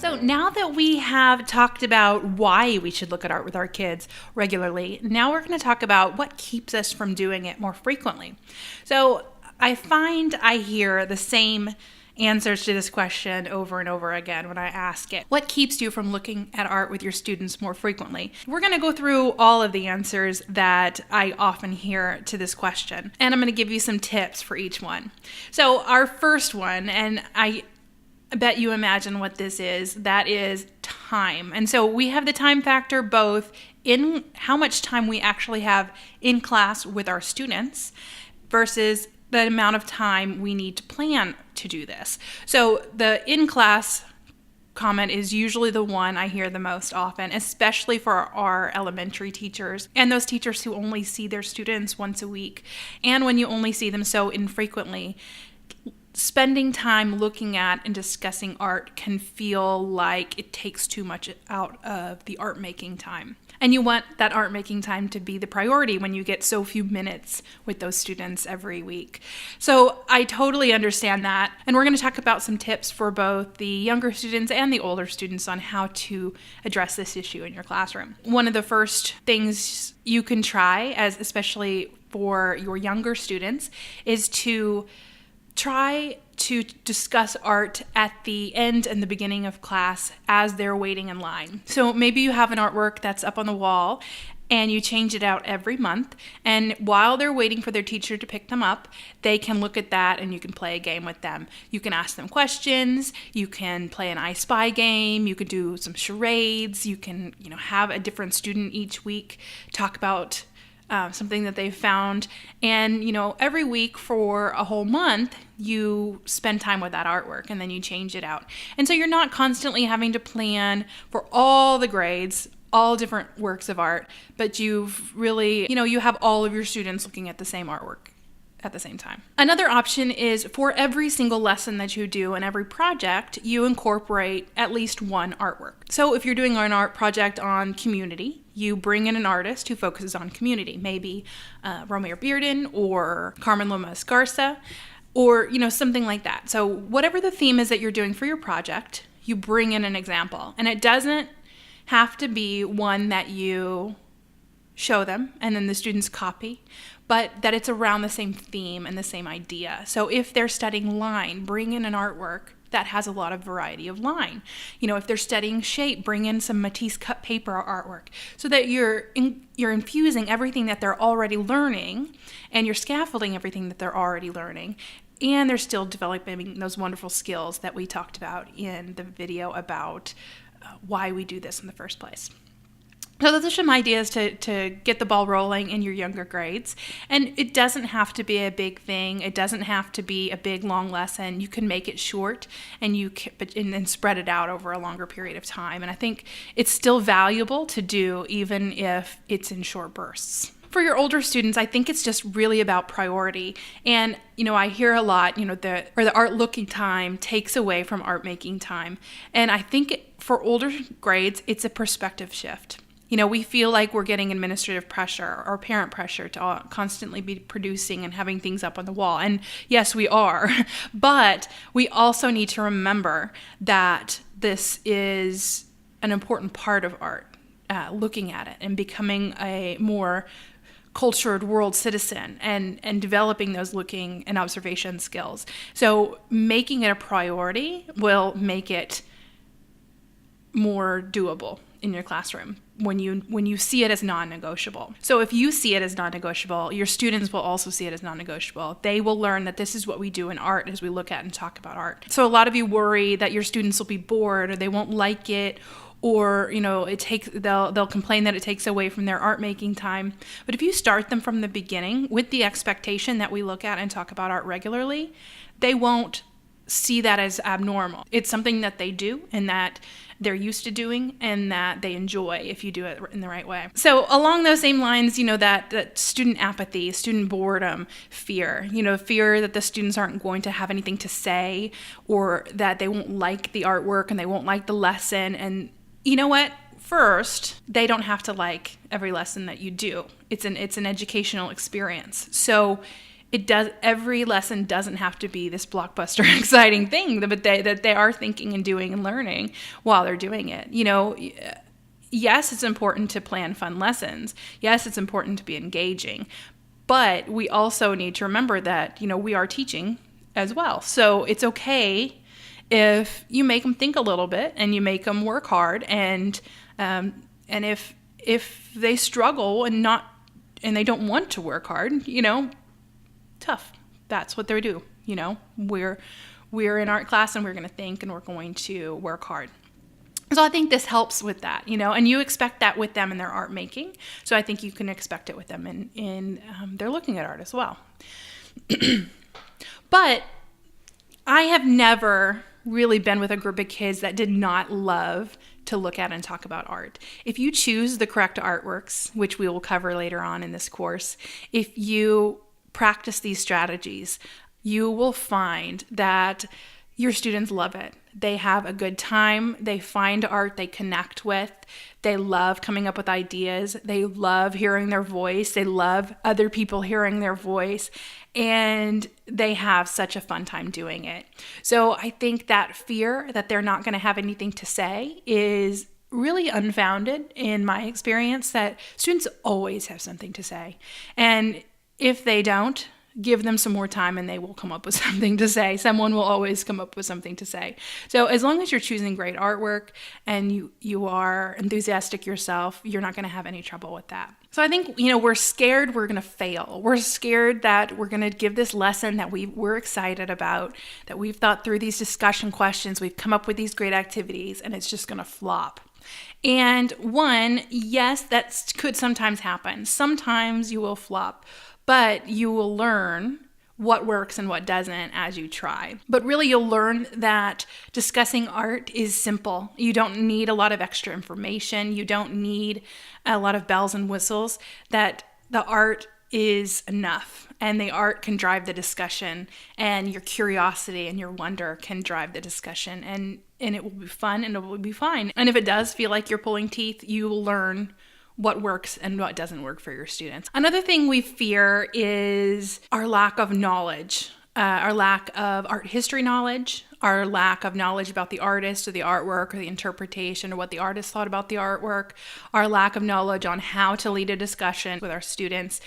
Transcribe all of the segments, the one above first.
So now that we have talked about why we should look at art with our kids regularly, now we're going to talk about what keeps us from doing it more frequently. So I find I hear the same answers to this question over and over again when I ask it. What keeps you from looking at art with your students more frequently? We're going to go through all of the answers that I often hear to this question, and I'm going to give you some tips for each one. So our first one, and I bet you imagine what this is, that is time. And so we have the time factor both in how much time we actually have in class with our students versus the amount of time we need to plan to do this. So the in-class comment is usually the one I hear the most often, especially for our elementary teachers and those teachers who only see their students once a week. And when you only see them so infrequently, spending time looking at and discussing art can feel like it takes too much out of the art making time. And you want that art making time to be the priority when you get so few minutes with those students every week. So I totally understand that. And we're going to talk about some tips for both the younger students and the older students on how to address this issue in your classroom. One of the first things you can try, as especially for your younger students, is to try to discuss art at the end and the beginning of class as they're waiting in line. So maybe you have an artwork that's up on the wall and you change it out every month. And while they're waiting for their teacher to pick them up, they can look at that and you can play a game with them. You can ask them questions. You can play an I Spy game. You could do some charades. You can, have a different student each week talk about something that they've found. And, every week for a whole month, you spend time with that artwork and then you change it out. And so you're not constantly having to plan for all the grades, all different works of art, but you've really, you have all of your students looking at the same artwork at the same time. Another option is for every single lesson that you do and every project, you incorporate at least one artwork. So if you're doing an art project on community, you bring in an artist who focuses on community, maybe Romeo Bearden or Carmen Lomas Garza, or something like that. So whatever the theme is that you're doing for your project, you bring in an example. And it doesn't have to be one that you show them and then the students copy, but that it's around the same theme and the same idea. So if they're studying line, bring in an artwork that has a lot of variety of line. If they're studying shape, bring in some Matisse cut paper artwork so that you're infusing everything that they're already learning and you're scaffolding everything that they're already learning. And they're still developing those wonderful skills that we talked about in the video about why we do this in the first place. So those are some ideas to get the ball rolling in your younger grades. And it doesn't have to be a big thing. It doesn't have to be a big, long lesson. You can make it short and then spread it out over a longer period of time. And I think it's still valuable to do even if it's in short bursts. For your older students, I think it's just really about priority. And, I hear a lot, the art looking time takes away from art making time. And I think for older grades, it's a perspective shift. We feel like we're getting administrative pressure or parent pressure to constantly be producing and having things up on the wall. And yes, we are. But we also need to remember that this is an important part of art, looking at it and becoming a more cultured world citizen and developing those looking and observation skills. So making it a priority will make it more doable in your classroom when you see it as non-negotiable. So if you see it as non-negotiable, your students will also see it as non-negotiable. They will learn that this is what we do in art as we look at and talk about art. So a lot of you worry that your students will be bored or they won't like it, or they'll complain that it takes away from their art making time. But if you start them from the beginning with the expectation that we look at and talk about art regularly, they won't see that as abnormal. It's something that they do and that they're used to doing and that they enjoy if you do it in the right way. So along those same lines, that student apathy, student boredom, fear that the students aren't going to have anything to say or that they won't like the artwork and they won't like the lesson. And you know what? First, they don't have to like every lesson that you do. It's an educational experience. So every lesson doesn't have to be this blockbuster exciting thing, but that they are thinking and doing and learning while they're doing it. Yes, it's important to plan fun lessons. Yes, it's important to be engaging. But we also need to remember that, we are teaching as well. So it's okay if you make them think a little bit and you make them work hard. And if they struggle and they don't want to work hard, tough. That's what they do. We're in art class and we're going to think and we're going to work hard. So I think this helps with that, and you expect that with them in their art making. So I think you can expect it with them in their looking at art as well. But I have never really been with a group of kids that did not love to look at and talk about art. If you choose the correct artworks, which we will cover later on in this course, if you practice these strategies, you will find that your students love it. They have a good time. They find art they connect with. They love coming up with ideas. They love hearing their voice. They love other people hearing their voice. And they have such a fun time doing it. So I think that fear that they're not going to have anything to say is really unfounded in my experience, that students always have something to say. And if they don't, give them some more time and they will come up with something to say. Someone will always come up with something to say. So as long as you're choosing great artwork and you are enthusiastic yourself, you're not going to have any trouble with that. So I think, we're scared we're going to fail. We're scared that we're going to give this lesson that we're excited about, that we've thought through these discussion questions, we've come up with these great activities, and it's just going to flop. And yes, that could sometimes happen. Sometimes you will flop. But you will learn what works and what doesn't as you try. But really, you'll learn that discussing art is simple. You don't need a lot of extra information. You don't need a lot of bells and whistles. That the art is enough, and the art can drive the discussion, and your curiosity and your wonder can drive the discussion, and it will be fun and it will be fine. And if it does feel like you're pulling teeth, you will learn what works and what doesn't work for your students. Another thing we fear is our lack of knowledge, our lack of art history knowledge, our lack of knowledge about the artist or the artwork or the interpretation or what the artist thought about the artwork, our lack of knowledge on how to lead a discussion with our students.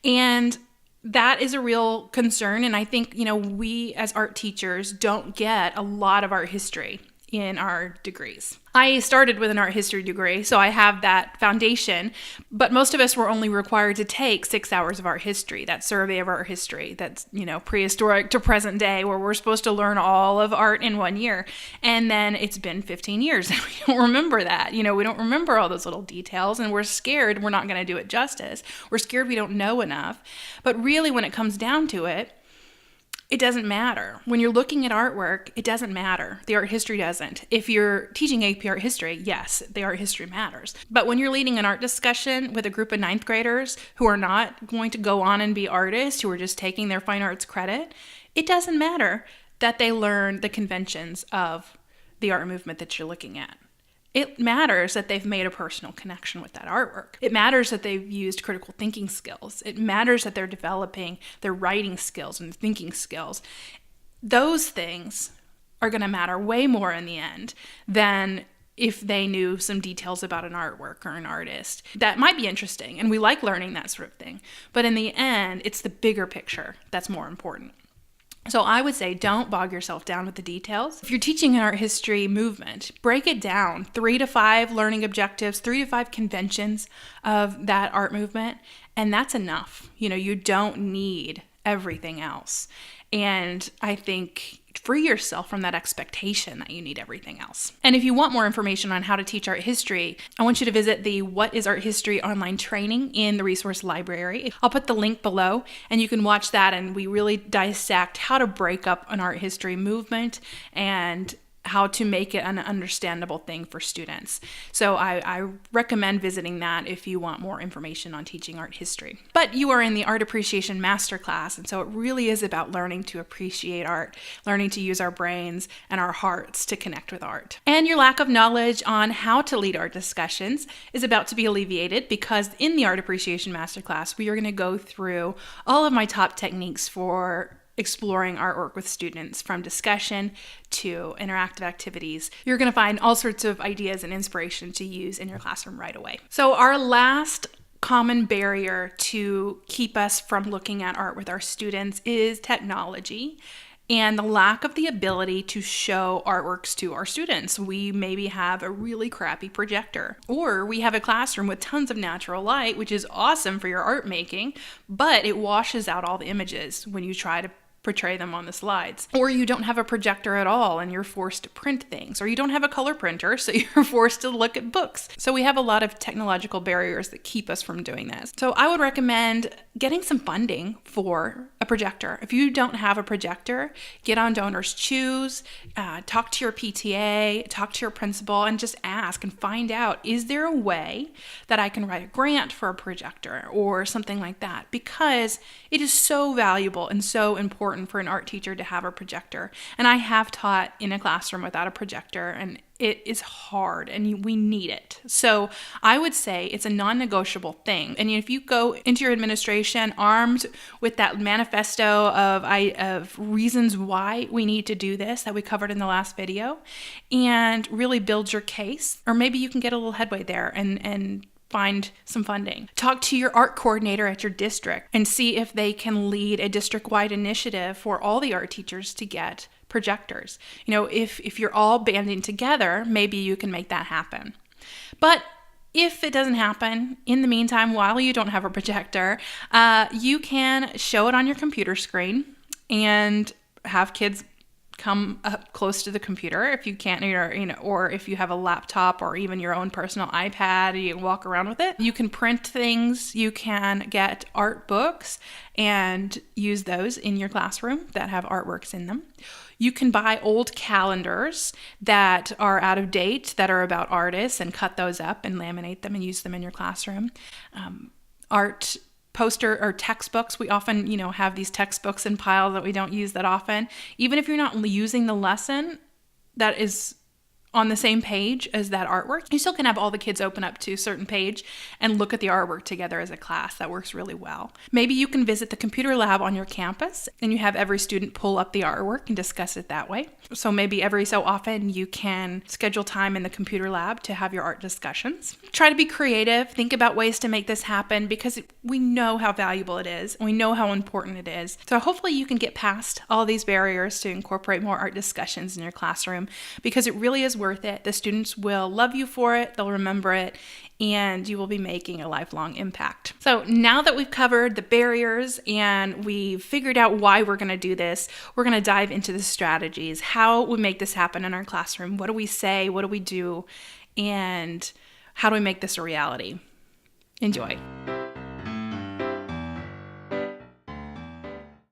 And that is a real concern. And I think, we as art teachers don't get a lot of art history in our degrees. I started with an art history degree, so I have that foundation, but most of us were only required to take 6 hours of art history, that survey of art history that's, prehistoric to present day, where we're supposed to learn all of art in 1 year. And then it's been 15 years and we don't remember that. We don't remember all those little details, and we're scared we're not going to do it justice. We're scared we don't know enough. But really, when it comes down to it, it doesn't matter. When you're looking at artwork, it doesn't matter. The art history doesn't. If you're teaching AP art history, yes, the art history matters. But when you're leading an art discussion with a group of 9th graders who are not going to go on and be artists, who are just taking their fine arts credit, it doesn't matter that they learn the conventions of the art movement that you're looking at. It matters that they've made a personal connection with that artwork. It matters that they've used critical thinking skills. It matters that they're developing their writing skills and thinking skills. Those things are going to matter way more in the end than if they knew some details about an artwork or an artist. That might be interesting, and we like learning that sort of thing. But in the end, it's the bigger picture that's more important. So I would say don't bog yourself down with the details. If you're teaching an art history movement, break it down. 3 to 5 learning objectives, 3 to 5 conventions of that art movement, and that's enough. You don't need everything else. And I think free yourself from that expectation that you need everything else. And if you want more information on how to teach art history, I want you to visit the What is Art History online training in the resource library. I'll put the link below and you can watch that, and we really dissect how to break up an art history movement and how to make it an understandable thing for students. So I recommend visiting that if you want more information on teaching art history. But you are in the Art Appreciation Masterclass, and so it really is about learning to appreciate art, learning to use our brains and our hearts to connect with art. And your lack of knowledge on how to lead art discussions is about to be alleviated, because in the Art Appreciation Masterclass, we are going to go through all of my top techniques for exploring artwork with students, from discussion to interactive activities. You're going to find all sorts of ideas and inspiration to use in your classroom right away. So our last common barrier to keep us from looking at art with our students is technology and the lack of the ability to show artworks to our students. We maybe have a really crappy projector, or we have a classroom with tons of natural light, which is awesome for your art making, but it washes out all the images when you try to portray them on the slides. Or you don't have a projector at all and you're forced to print things, or you don't have a color printer, so you're forced to look at books. So we have a lot of technological barriers that keep us from doing this. So I would recommend getting some funding for a projector. If you don't have a projector, get on DonorsChoose, talk to your PTA, talk to your principal, and just ask and find out, is there a way that I can write a grant for a projector or something like that? Because it is so valuable and so important for an art teacher to have a projector. And I have taught in a classroom without a projector, and it is hard, and we need it. So I would say it's a non-negotiable thing. And if you go into your administration armed with that manifesto of reasons why we need to do this that we covered in the last video, and really build your case, or maybe you can get a little headway there and find some funding. Talk to your art coordinator at your district and see if they can lead a district-wide initiative for all the art teachers to get projectors. If you're all banding together, maybe you can make that happen. But if it doesn't happen, in the meantime, while you don't have a projector, you can show it on your computer screen and have kids come up close to the computer if you can't, or if you have a laptop or even your own personal iPad, you can walk around with it. You can print things, you can get art books and use those in your classroom that have artworks in them. You can buy old calendars that are out of date, that are about artists, and cut those up and laminate them and use them in your classroom. Art poster or textbooks. We often, have these textbooks in piles that we don't use that often. Even if you're not using the lesson that is on the same page as that artwork, you still can have all the kids open up to a certain page and look at the artwork together as a class. That works really well. Maybe you can visit the computer lab on your campus and you have every student pull up the artwork and discuss it that way. So maybe every so often you can schedule time in the computer lab to have your art discussions. Try to be creative. Think about ways to make this happen, because we know how valuable it is. And we know how important it is. So hopefully you can get past all these barriers to incorporate more art discussions in your classroom, because it really is worth it. The students will love you for it, they'll remember it, and you will be making a lifelong impact. So now that we've covered the barriers and we've figured out why we're going to do this, we're going to dive into the strategies. How we make this happen in our classroom? What do we say? What do we do? And how do we make this a reality? Enjoy.